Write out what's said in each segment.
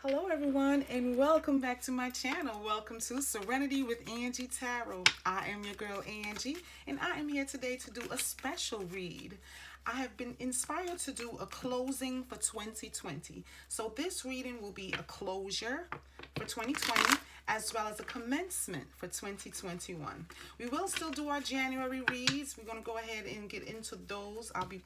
Hello, everyone, and welcome back to my channel. Welcome to Serenity with Angie Tarot. I am your girl, Angie, and I am here today to do a special read. I have been inspired to do a closing for 2020. So, this reading will be a closure for 2020 as well as a commencement for 2021. We will still do our January reads. We're going to go ahead and get into those. I'll be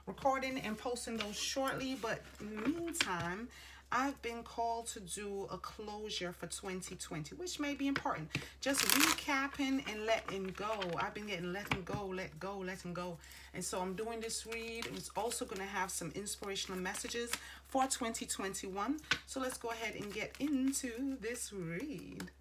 recording and posting those shortly, but in the meantime, I've been called to do a closure for 2020, which may be important. Just recapping and letting go. I've been getting letting go, letting go. And so I'm doing this read. It's also going to have some inspirational messages for 2021. So let's go ahead and get into this read.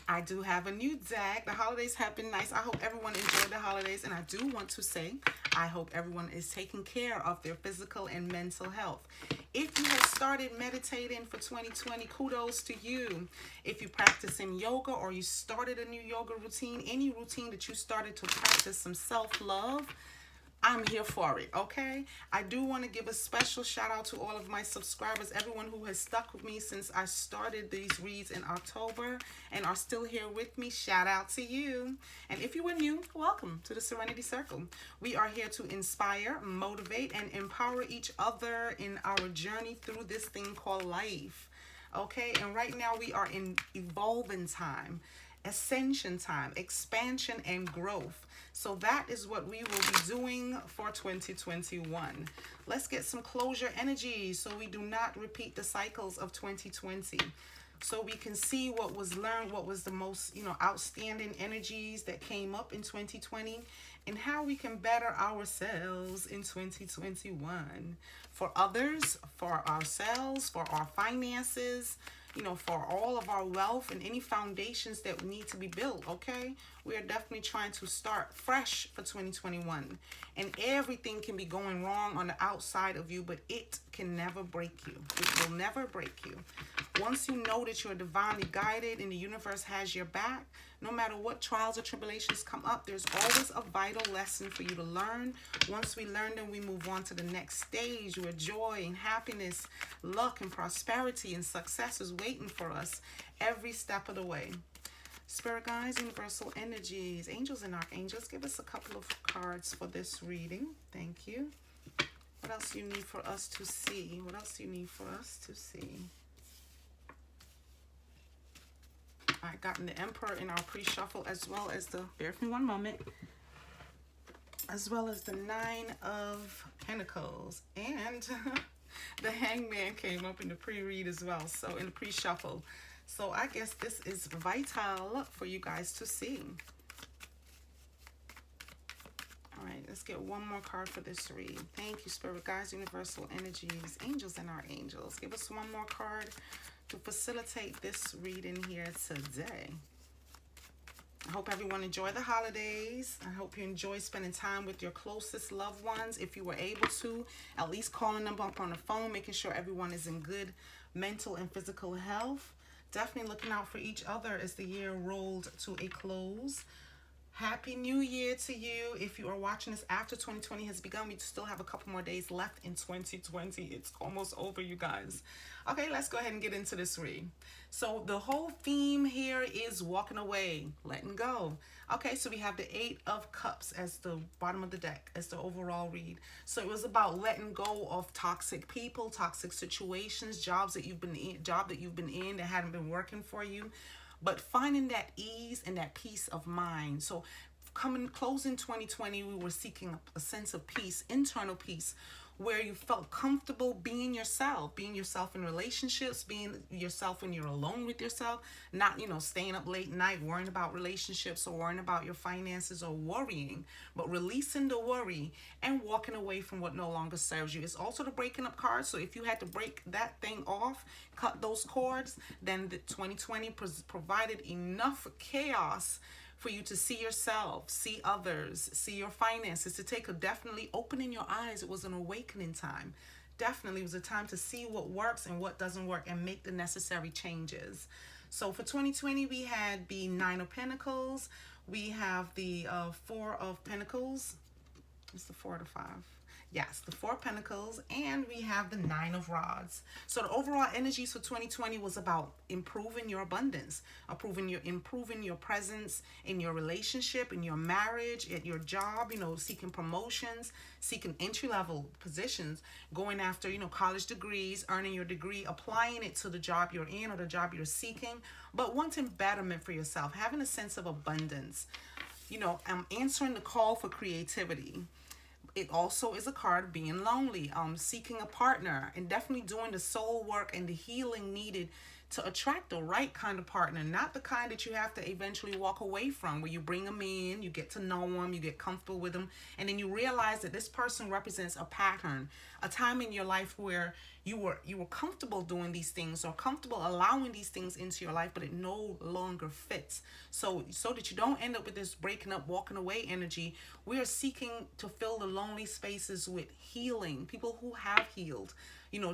I do have a new deck. The holidays have been nice. I hope everyone enjoyed the holidays. And I do want to say, I hope everyone is taking care of their physical and mental health. If you have started meditating for 2020, kudos to you. If you practice in yoga or you started a new yoga routine, any routine that you started to practice some self-love, I'm here for it, okay? I do want to give a special shout out to all of my subscribers, everyone who has stuck with me since I started these reads in October and are still here with me. Shout out to you. And if you are new, welcome to the Serenity Circle. We are here to inspire, motivate, and empower each other in our journey through this thing called life. Okay, and right now we are in evolving time, ascension time, expansion, and growth. So that is what we will be doing for 2021. Let's get some closure energy so we do not repeat the cycles of 2020. So we can see what was learned, what was the most, outstanding energies that came up in 2020, and how we can better ourselves in 2021. For others, for ourselves, for our finances, for all of our wealth and any foundations that need to be built, okay? We are definitely trying to start fresh for 2021. And everything can be going wrong on the outside of you, but it can never break you. It will never break you. Once you know that you're divinely guided and the universe has your back, no matter what trials or tribulations come up, there's always a vital lesson for you to learn. Once we learn them, we move on to the next stage where joy and happiness, luck and prosperity and success is waiting for us every step of the way. Spirit guides, universal energies, angels and archangels, give us a couple of cards for this reading. Thank you. What else do you need for us to see? What else do you need for us to see? I gotten the Emperor in our pre-shuffle, as well as the, bear with me one moment, as well as the Nine of Pentacles, and the Hangman came up in the pre-read as well, so in the pre-shuffle. So I guess this is vital for you guys to see. All right, let's get one more card for this read. Thank you, Spirit Guides, Universal Energies, Angels and Archangels. Give us one more card to facilitate this reading here today. I hope everyone enjoyed the holidays. I hope you enjoy spending time with your closest loved ones. If you were able to, at least calling them up on the phone, making sure everyone is in good mental and physical health. Definitely looking out for each other as the year rolled to a close. Happy New Year to you. If you are watching this after 2020 has begun, we still have a couple more days left in 2020. It's almost over, you guys. Okay, let's go ahead and get into this read. So the whole theme here is walking away, letting go. Okay, so we have the Eight of Cups as the bottom of the deck, as the overall read. So it was about letting go of toxic people, toxic situations, job that you've been in that hadn't been working for you. But finding that ease and that peace of mind. So closing 2020, we were seeking a sense of peace, internal peace, where you felt comfortable being yourself in relationships, being yourself when you're alone with yourself, not, staying up late night, worrying about relationships or worrying about your finances or worrying, but releasing the worry and walking away from what no longer serves you. It's also the breaking up card. So if you had to break that thing off, cut those cords, then the 2020 provided enough chaos for you to see yourself, see others, see your finances, to take a definitely opening your eyes. It was an awakening time. Definitely was a time to see what works and what doesn't work and make the necessary changes. So for 2020, we had the Nine of Pentacles. We have the Four of Pentacles. It's the 4 to 5. Yes, the Four of Pentacles, and we have the Nine of Rods. So the overall energies for 2020 was about improving your abundance, improving your presence in your relationship, in your marriage, at your job, seeking promotions, seeking entry-level positions, going after, college degrees, earning your degree, applying it to the job you're in or the job you're seeking, but wanting betterment for yourself, having a sense of abundance. Answering the call for creativity. It also is a card of being lonely, seeking a partner, and definitely doing the soul work and the healing needed to attract the right kind of partner, not the kind that you have to eventually walk away from, where you bring them in, you get to know them, you get comfortable with them, and then you realize that this person represents a pattern, a time in your life where you were comfortable doing these things or comfortable allowing these things into your life, but it no longer fits. So that you don't end up with this breaking up, walking away energy, we are seeking to fill the lonely spaces with healing, people who have healed,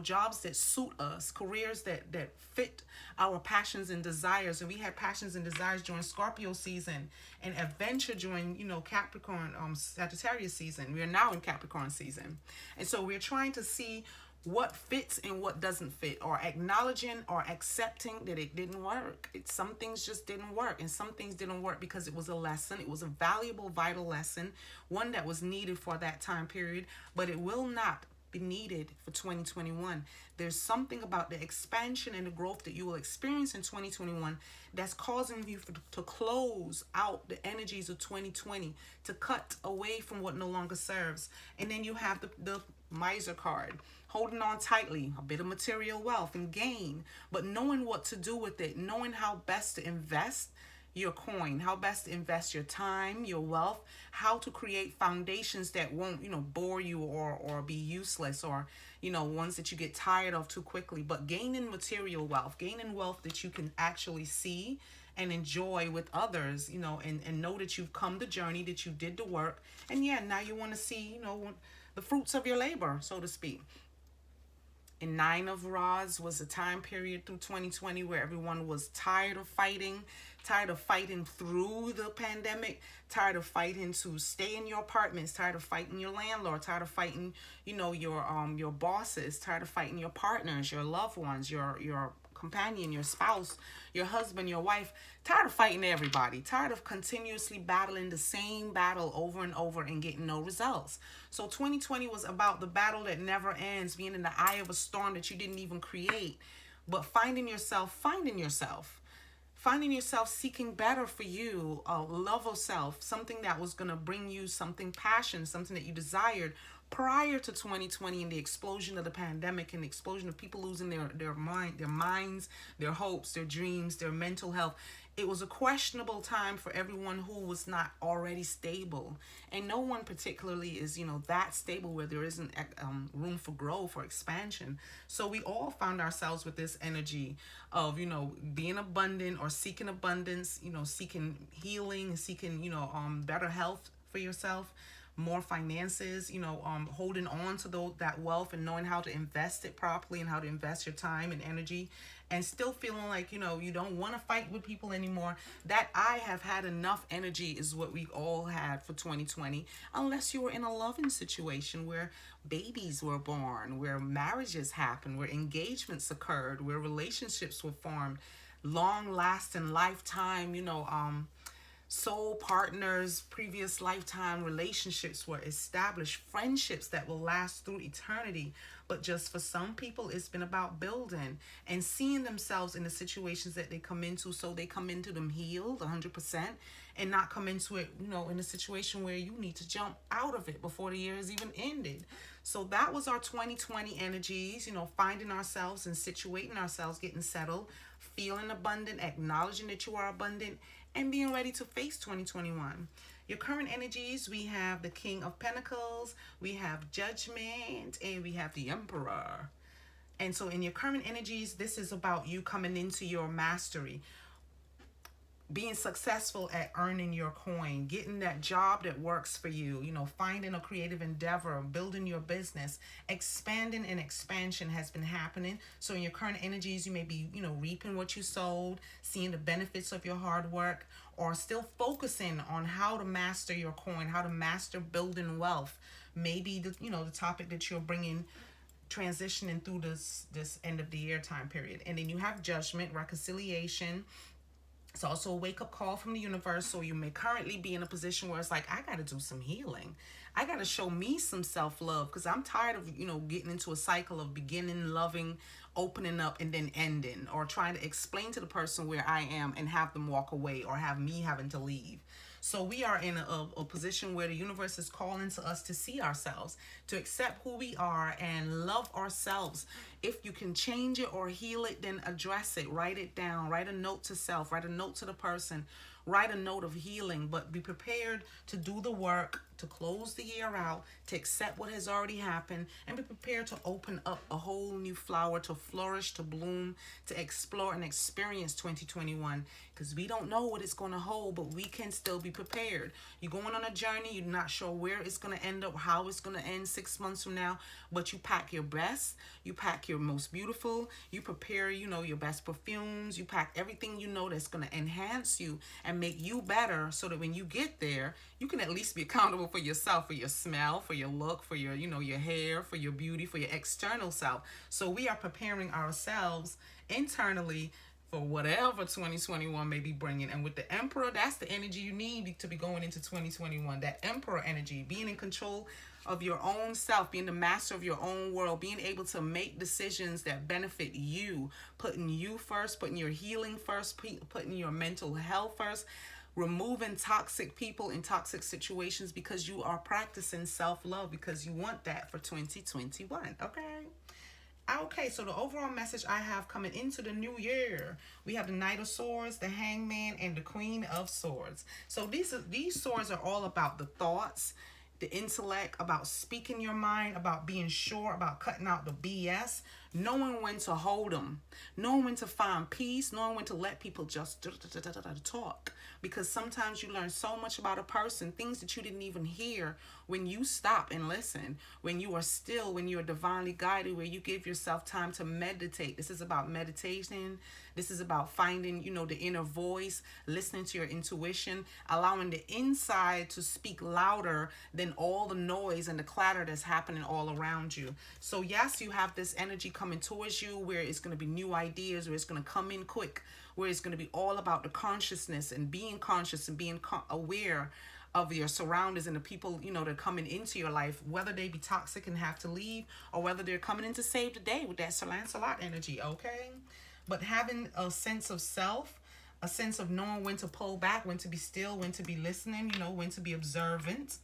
jobs that suit us, careers that fit our passions and desires. And we had passions and desires during Scorpio season and adventure during, Capricorn, Sagittarius season. We are now in Capricorn season. And so we're trying to see what fits and what doesn't fit, or acknowledging or accepting that it didn't work. Some things just didn't work, and some things didn't work because it was a lesson. It was a valuable, vital lesson, one that was needed for that time period, but it will not be needed for 2021. There's something about the expansion and the growth that you will experience in 2021 that's causing you to close out the energies of 2020, to cut away from what no longer serves. And then you have the miser card, holding on tightly, a bit of material wealth and gain, but knowing what to do with it, knowing how best to invest your coin, how best to invest your time, your wealth, how to create foundations that won't, bore you or be useless, or, ones that you get tired of too quickly, but gaining material wealth, gaining wealth that you can actually see and enjoy with others, and know that you've come the journey, that you did the work. And yeah, now you want to see, the fruits of your labor, so to speak. And Nine of Rods was a time period through 2020 where everyone was tired of fighting through the pandemic, tired of fighting to stay in your apartments, tired of fighting your landlord, tired of fighting, your bosses, tired of fighting your partners, your loved ones, your companion, your spouse, your husband, your wife, tired of fighting everybody, tired of continuously battling the same battle over and over and getting no results. So 2020 was about the battle that never ends, being in the eye of a storm that you didn't even create, but finding yourself, seeking better for you, a love of self, something that was going to bring you something passion, something that you desired prior to 2020 and the explosion of the pandemic and the explosion of people losing their minds, their hopes, their dreams, their mental health. It was a questionable time for everyone who was not already stable. And no one particularly is, that stable where there isn't room for growth or expansion. So we all found ourselves with this energy of, being abundant or seeking abundance, seeking healing, seeking, better health for yourself, more finances, holding on to that wealth and knowing how to invest it properly and how to invest your time and energy, and still feeling like, you don't want to fight with people anymore. That I have had enough energy is what we all had for 2020, unless you were in a loving situation where babies were born, where marriages happened, where engagements occurred, where relationships were formed, long lasting lifetime, soul partners, previous lifetime relationships were established, friendships that will last through eternity. But just for some people, it's been about building and seeing themselves in the situations that they come into, so they come into them healed 100% and not come into it, in a situation where you need to jump out of it before the year has even ended. So that was our 2020 energies, finding ourselves and situating ourselves, getting settled, feeling abundant, acknowledging that you are abundant, and being ready to face 2021. Your current energies, we have the King of Pentacles, we have Judgment, and we have the Emperor. And so in your current energies, this is about you coming into your mastery, being successful at earning your coin, getting that job that works for you, finding a creative endeavor, building your business, expanding, and expansion has been happening. So in your current energies, you may be, reaping what you sowed, seeing the benefits of your hard work, or still focusing on how to master your coin, how to master building wealth, maybe the topic that you're bringing transitioning through this end of the year time period. And then you have judgment, reconciliation. It's also a wake up call from the universe. So you may currently be in a position where it's like, I got to do some healing. I got to show me some self love because I'm tired of, getting into a cycle of beginning, loving, opening up, and then ending, or trying to explain to the person where I am and have them walk away or have me having to leave. So we are in a position where the universe is calling to us to see ourselves, to accept who we are and love ourselves. If you can change it or heal it, then address it, write it down, write a note to self, write a note to the person, write a note of healing, but be prepared to do the work, to close the year out, to accept what has already happened, and be prepared to open up a whole new flower, to flourish, to bloom, to explore and experience 2021. Because we don't know what it's going to hold, but we can still be prepared. You're going on a journey, you're not sure where it's going to end up, how it's going to end 6 months from now, but you pack your best, you pack your most beautiful, you prepare, your best perfumes, you pack everything that's going to enhance you and make you better, so that when you get there, you can at least be accountable for yourself, for your smell, for your look, for your, your hair, for your beauty, for your external self. So we are preparing ourselves internally for whatever 2021 may be bringing. And with the Emperor, that's the energy you need to be going into 2021. That Emperor energy, being in control of your own self, being the master of your own world, being able to make decisions that benefit you, putting you first, putting your healing first, putting your mental health first, removing toxic people and toxic situations because you are practicing self-love, because you want that for 2021. Okay, so the overall message I have coming into the new year, we have the Knight of Swords, the Hangman, and the Queen of Swords. So these swords are all about the thoughts, the intellect, about speaking your mind, about being sure, about cutting out the BS, knowing when to hold them, knowing when to find peace, knowing when to let people just talk. Because sometimes you learn so much about a person, things that you didn't even hear when you stop and listen, when you are still, when you are divinely guided, where you give yourself time to meditate. This is about meditation. This is about finding, the inner voice, listening to your intuition, allowing the inside to speak louder than all the noise and the clatter that's happening all around you. So yes, you have this energy coming towards you where it's going to be new ideas, where it's going to come in quick, where it's going to be all about the consciousness and being conscious and being aware of your surroundings and the people, that are coming into your life, whether they be toxic and have to leave, or whether they're coming in to save the day with that Sir Lancelot energy, okay? But having a sense of self, a sense of knowing when to pull back, when to be still, when to be listening, when to be observant,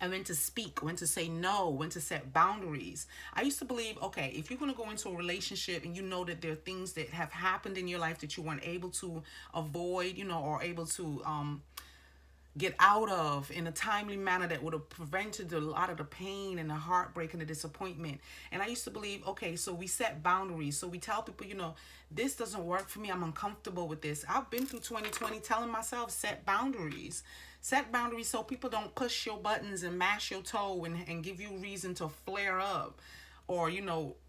and when to speak, when to say no, when to set boundaries. I used to believe, okay, if you're going to go into a relationship and you know that there are things that have happened in your life that you weren't able to avoid, or able to get out of in a timely manner that would have prevented a lot of the pain and the heartbreak and the disappointment. And I used to believe, okay, so we set boundaries. So we tell people, this doesn't work for me. I'm uncomfortable with this. I've been through 2020 telling myself, set boundaries. Set boundaries so people don't push your buttons and mash your toe and give you reason to flare up. Or,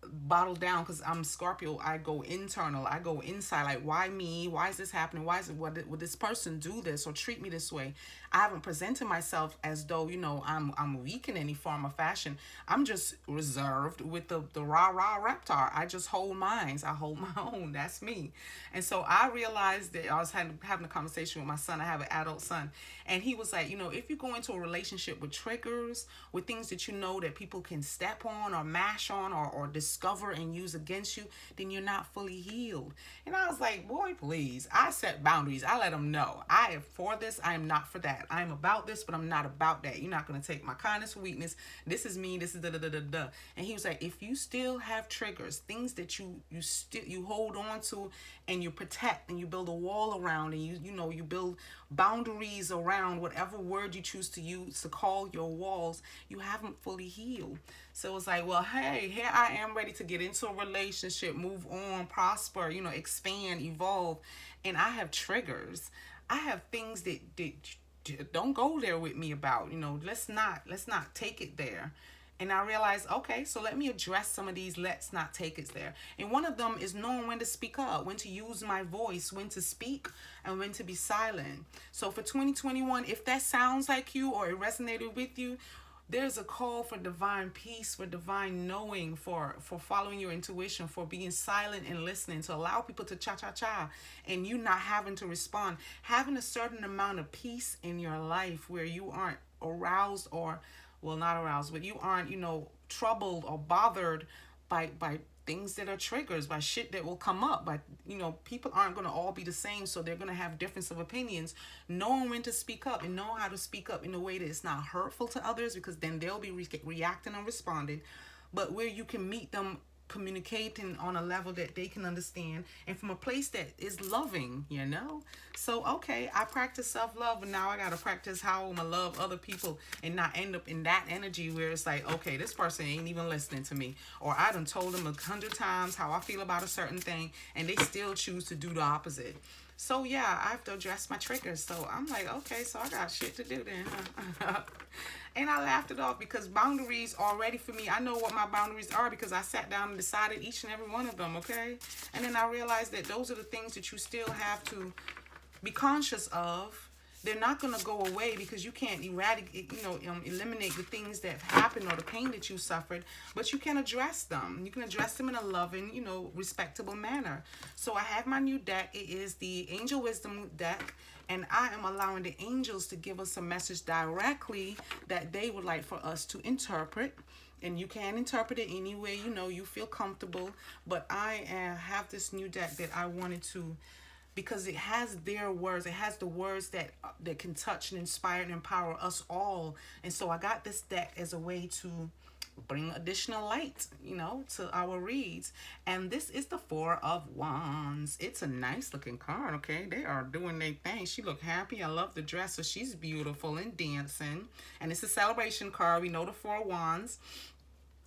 bottle down, because I'm Scorpio. I go internal. I go inside. Like, why me? Why is this happening? Would this person do this or treat me this way? I haven't presented myself as though, I'm weak in any form or fashion. I'm just reserved with the rah-rah reptar. I just hold mines. I hold my own. That's me. And so I realized that I was having a conversation with my son. I have an adult son. And he was like, if you go into a relationship with triggers, with things that that people can step on or mash on or discover and use against you, then you're not fully healed. And I was like, boy, please. I set boundaries. I let them know. I am for this. I am not for that. I am about this, but I'm not about that. You're not going to take my kindness for weakness. This is me. This is da-da-da-da-da. And he was like, if you still have triggers, things that you hold on to and you protect and you build a wall around and you build boundaries around whatever word you choose to use to call your walls, you haven't fully healed. So it's like, well, hey, here I am ready to get into a relationship, move on, prosper, expand, evolve. And I have triggers. I have things that don't go there with me about, let's not take it there. And I realized, okay, so let me address some of these let's not take it there. And one of them is knowing when to speak up, when to use my voice, when to speak, and when to be silent. So for 2021, if that sounds like you or it resonated with you, There's a call for divine peace, for divine knowing, for following your intuition, for being silent and listening, to allow people to cha cha cha and you not having to respond. Having a certain amount of peace in your life where you aren't aroused or, well, not aroused, but you aren't, troubled or bothered by things that are triggers, by shit that will come up. But people aren't going to all be the same, so they're going to have difference of opinions. Knowing when to speak up and know how to speak up in a way that it's not hurtful to others, because then they'll be reacting and responding, but where you can meet them communicating on a level that they can understand and from a place that is loving. So okay, I practice self-love, and now I got to practice how I'm gonna love other people and not end up in that energy where it's like, okay, this person ain't even listening to me, or I done told them 100 times how I feel about a certain thing and they still choose to do the opposite. So yeah, I have to address my triggers. So I'm like, okay, so I got shit to do then, huh? And I laughed it off, because boundaries already for me, I know what my boundaries are because I sat down and decided each and every one of them, okay? And then I realized that those are the things that you still have to be conscious of. They're not going to go away because you can't eliminate the things that have happened or the pain that you suffered, but you can address them. You can address them in a loving, respectable manner. So I have my new deck. It is the Angel Wisdom deck, and I am allowing the angels to give us a message directly that they would like for us to interpret. And you can interpret it any way you feel comfortable. But I have this new deck that I wanted to, because it has their words. It has the words that can touch and inspire and empower us all. And so I got this deck as a way to bring additional light, to our reads. And this is the Four of Wands. It's a nice looking card, okay? They are doing their thing. She look happy. I love the dress. So she's beautiful and dancing. And it's a celebration card. We know the Four of Wands.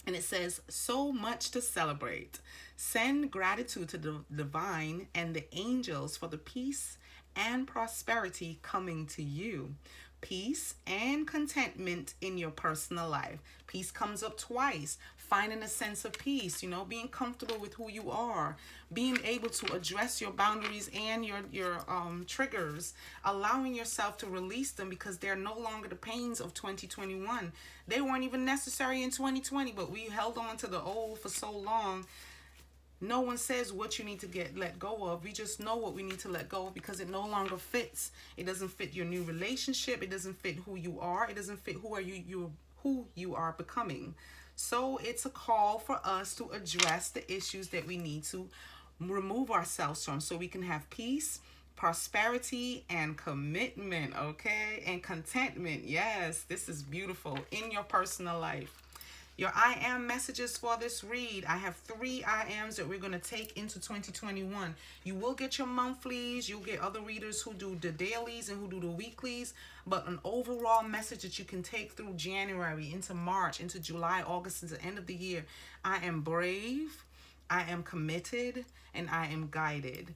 And it says, so much to celebrate. Send gratitude to the divine and the angels for the peace and prosperity coming to you. Peace and contentment in your personal life. Peace comes up twice. Finding a sense of peace, being comfortable with who you are, being able to address your boundaries and your triggers, allowing yourself to release them because they're no longer the pains of 2021. They weren't even necessary in 2020, but we held on to the old for so long. No one says what you need to let go of. We just know what we need to let go of because it no longer fits. It doesn't fit your new relationship. It doesn't fit who you are. It doesn't fit who you are becoming. So it's a call for us to address the issues that we need to remove ourselves from so we can have peace, prosperity, and commitment, okay? And contentment. Yes, this is beautiful in your personal life. Your I am messages for this read. I have 3 I ams that we're going to take into 2021. You will get your monthlies. You'll get other readers who do the dailies and who do the weeklies. But an overall message that you can take through January, into March, into July, August, into the end of the year. I am brave, I am committed, and I am guided.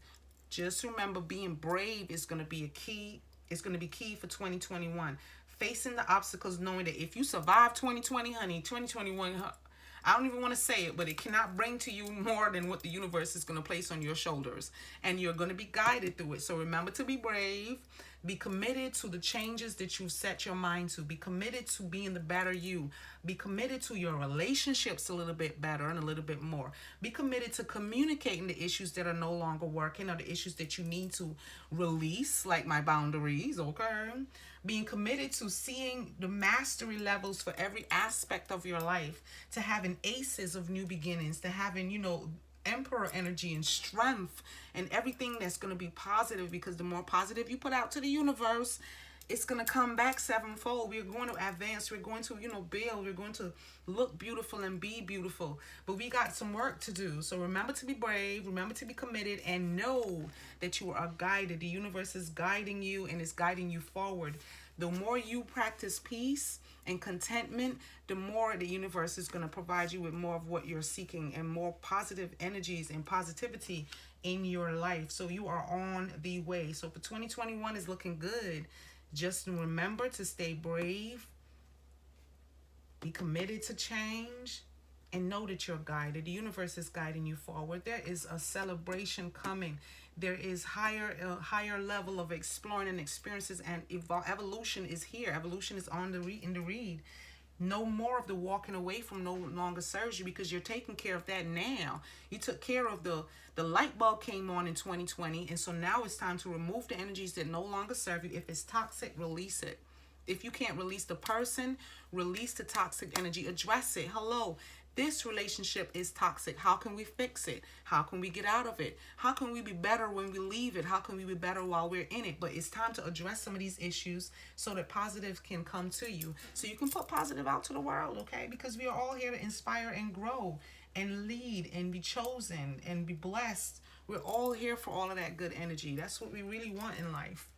Just remember, being brave is going to be a key. It's going to be key for 2021. Facing the obstacles, knowing that if you survive 2020, honey, 2021, I don't even want to say it, but it cannot bring to you more than what the universe is going to place on your shoulders. And you're going to be guided through it. So remember to be brave. Be committed to the changes that you set your mind to. Be committed to being the better you. Be committed to your relationships a little bit better and a little bit more. Be committed to communicating the issues that are no longer working or the issues that you need to release, like my boundaries, okay? Being committed to seeing the mastery levels for every aspect of your life, to having aces of new beginnings, to having, emperor energy and strength and everything that's going to be positive, because the more positive you put out to the universe, it's going to come back sevenfold. We're going to advance. We're going to, build. We're going to look beautiful and be beautiful. But we got some work to do. So remember to be brave. Remember to be committed, and know that you are guided. The universe is guiding you and is guiding you forward. The more you practice peace and contentment, the more the universe is going to provide you with more of what you're seeking and more positive energies and positivity in your life. So you are on the way. So for 2021 is looking good. Just remember to stay brave, be committed to change, and know that you're guided. The universe is guiding you forward. There is a celebration coming. There is higher level of exploring and experiences, and evolution is here. Evolution is in the read. No more of the walking away from no longer serves you, because you're taking care of that now. You took care of the light bulb came on in 2020, and so now it's time to remove the energies that no longer serve you. If it's toxic, release it. If you can't release the person, release the toxic energy, address it. Hello, this relationship is toxic. How can we fix it? How can we get out of it? How can we be better when we leave it? How can we be better while we're in it? But it's time to address some of these issues so that positive can come to you. So you can put positive out to the world, okay? Because we are all here to inspire and grow and lead and be chosen and be blessed. We're all here for all of that good energy. That's what we really want in life.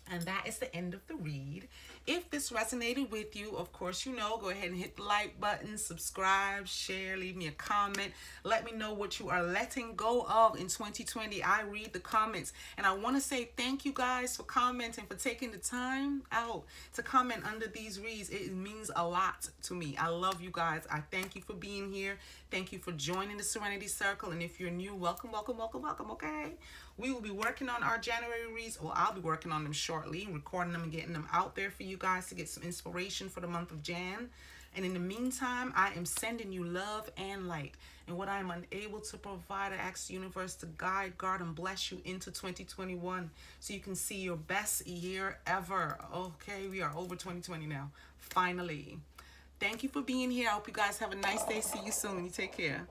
And that is the end of the read. If this resonated with you, of course, go ahead and hit the like button, subscribe, share, leave me a comment. Let me know what you are letting go of in 2020. I read the comments. And I want to say thank you guys for commenting, for taking the time out to comment under these reads. It means a lot to me. I love you guys. I thank you for being here. Thank you for joining the Serenity Circle. And if you're new, welcome, welcome, welcome, welcome, okay? We will be working on our January reads. Well, I'll be working on them shortly, recording them and getting them out there for you guys to get some inspiration for the month of Jan. And in the meantime, I am sending you love and light. And what I am unable to provide, I ask the universe to guide, guard, and bless you into 2021 so you can see your best year ever. Okay, we are over 2020 now. Finally. Thank you for being here. I hope you guys have a nice day. See you soon. You take care.